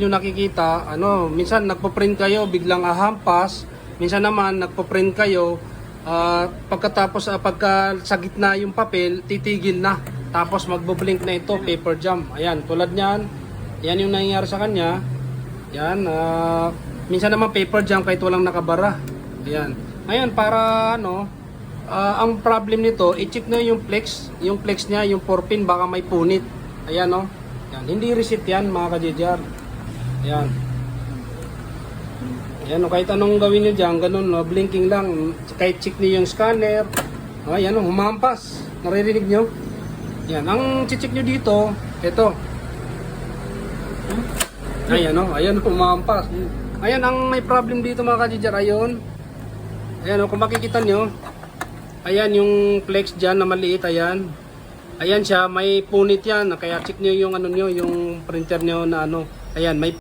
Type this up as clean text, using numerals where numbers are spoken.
Yung nakikita, minsan nagpo-print kayo, biglang ahampas. Minsan naman nagpo-print kayo, pagkatapos pagka sa gitna yung papel, titigil na. Tapos magbo-blink na ito, paper jam. Ayan, tulad niyan. Yan yung nangyayari sa kanya. Yan, minsan naman paper jam kahit walang nakabara. Ayan. Ngayon, para ang problem nito, i-check na yung flex niya, yung 4-pin, baka may punit. Ayan, no. Yan, hindi reset yan, mga ka-JJR. Ayan. Ayan, kahit anong gawin nyo dyan, ganun, blinking lang. Kahit check nyo yung scanner. Ayan, humampas. Naririnig nyo? Ayan, ang check nyo dito, ito. Ayan, ayan, humampas. Ayan, ang may problem dito, mga ka-JJR, ayun. Ayan, kung makikita nyo, ayan yung flex dyan na maliit, ayan. Ayan siya, may punit yan. Kaya check nyo yung yung printer nyo na ayan, may